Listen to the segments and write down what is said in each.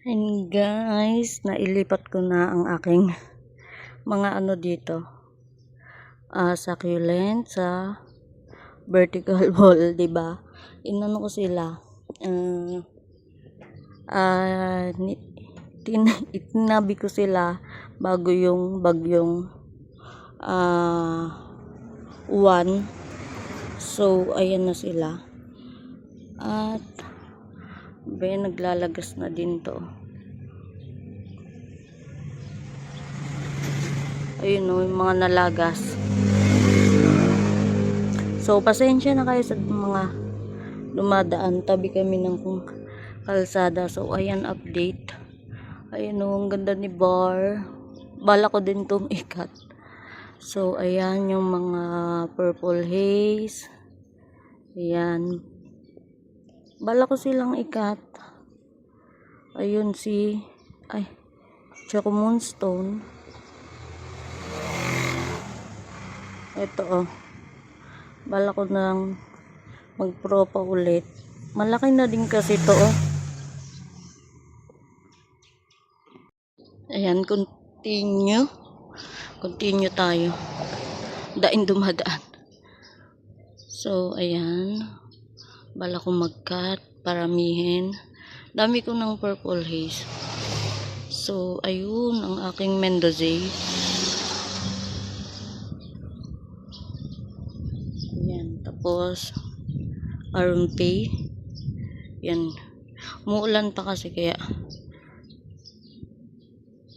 And guys, nailipat ko na ang aking mga dito. Succulent sa vertical wall, 'di ba? Inano ko sila. Itinabi ko sila bago yung bagyong Juan. So, ayan na sila. At naglalagas na din to. Ayun o, yung mga nalagas. So, pasensya na kayo sa mga dumadaan. Tabi kami ng kalsada. So, ayan, update. Ayun o, ang ganda ni Bar. Bala ko din itong ikat. So, ayan yung mga purple haze. Ayan. Bala ko silang ikat. Ayun Choco Moonstone. Ito oh. Bala ko nang magpropa ulit. Malaki na din kasi ito oh. Ayan, continue tayo. Daing dumadaan. So, ayan. Bala ko mag-cut, paramihin. Dami ko ng purple haze. So, ayun ang aking Mendoza. Ayan, tapos Arunpay. Yan. Umuulan pa kasi kaya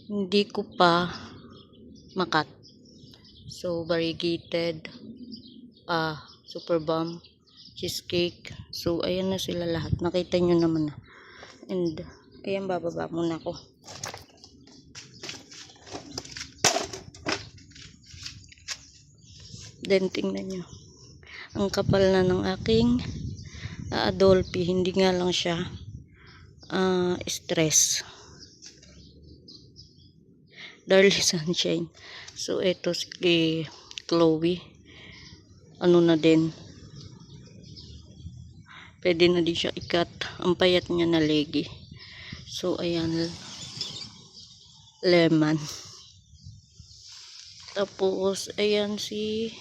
hindi ko pa makat. So, variegated, super bomb, cheesecake. So, ayan na sila lahat. Nakita nyo naman na. And, ayan, bababa muna ako. Then, tingnan nyo. Ang kapal na ng aking Adolphi. Hindi nga lang siya stress. Darly Sunshine. So, ito si Chloe. Ano na din. Pwede na din siya ikat. Ang payat niya na legi. So, ayan. Lemon. Tapos, ayan si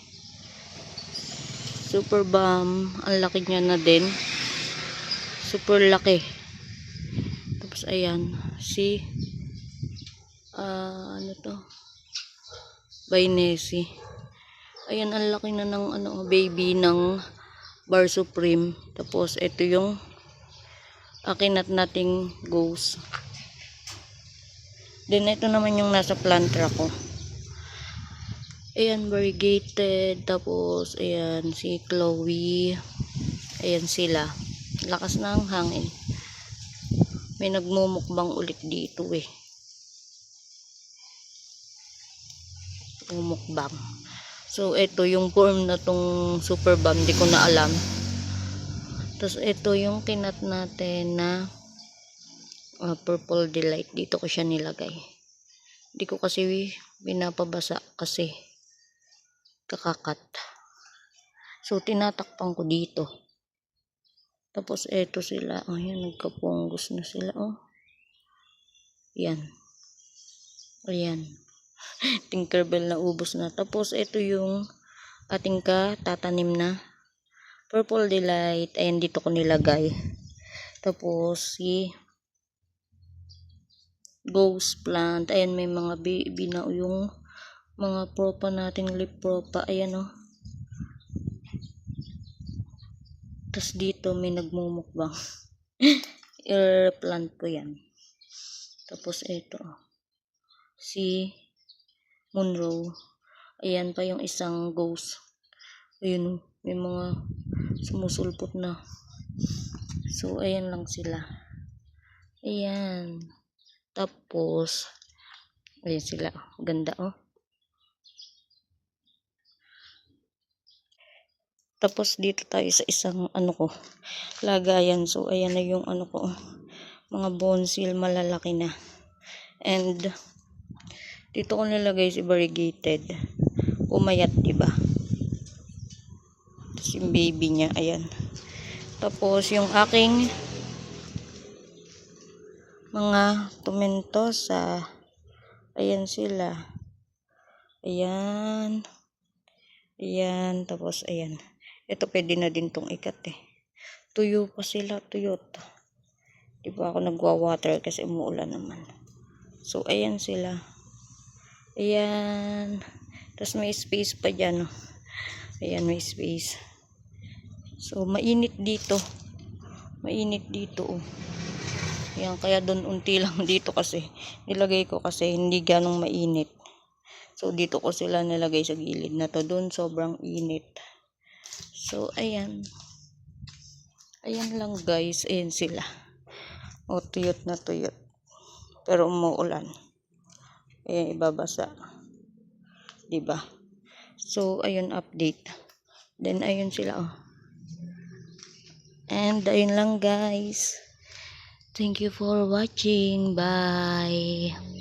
Super Bomb. Ang laki niya na din. Super laki. Tapos, ayan. Si ano to? Bainesi. Ayan, ang laki na ng baby ng Bar Supreme. Tapos, ito yung akinat nating ghost. Then, ito naman yung nasa plantra ko. Ayan, variegated. Tapos, ayan, si Chloe. Ayan sila. Lakas ng hangin. May nagmumukbang ulit dito eh. Mukbang. So, ito yung form na tong super bomb. Di ko na alam. Tapos, ito yung kinat natin na purple delight. Dito ko siya nilagay. Di ko kasi binapabasa kasi kakakat. So, tinatakpan ko dito. Tapos, ito sila. Ayan, nagkapunggos na sila. Oh. Yan. Ayan. Tinkerbell na ubos na. Tapos, ito yung ating tatanim na purple delight. Ayan, dito ko nilagay. Tapos, si ghost plant. Ayan, may mga baby na yung mga propa natin, lip propa. Ayan, oh. Tapos, dito may nagmumukbang. I-plant ko yan. Tapos, ito. Si Monroe. Ayan pa yung isang ghost. Ayun, may mga sumusulpot na. So, ayan lang sila. Ayan. Tapos, ayan sila. Ganda, oh. Tapos, dito tayo sa isang lagayan. So, ayan na yung ko. Mga bonsil, malalaki na. And, dito ko nilagay si variegated. Umayat, diba? Tapos yung baby niya, ayan. Tapos yung aking mga tomentosa. Ayan sila. Ayan. Ayan. Tapos ayan. Ito pwede na din tong ikat eh. Tuyo pa sila. Tuyot. Di ba ako nagwa-water kasi umuulan naman. So ayan sila. Ayan. Tapos may space pa dyan. Oh. Ayan, may space. So mainit dito. Mainit dito. Oh. Ayan, kaya doon unti lang dito kasi. Nilagay ko kasi hindi ganong mainit. So dito ko sila nilagay sa gilid na to. Doon sobrang init. So ayan. Ayan lang guys. Ayan sila. O tuyot na tuyot. Pero umuulan. Ayan, ibabasa. Diba? So ayun, update. Then ayun sila. Oh. And ayun lang guys. Thank you for watching. Bye.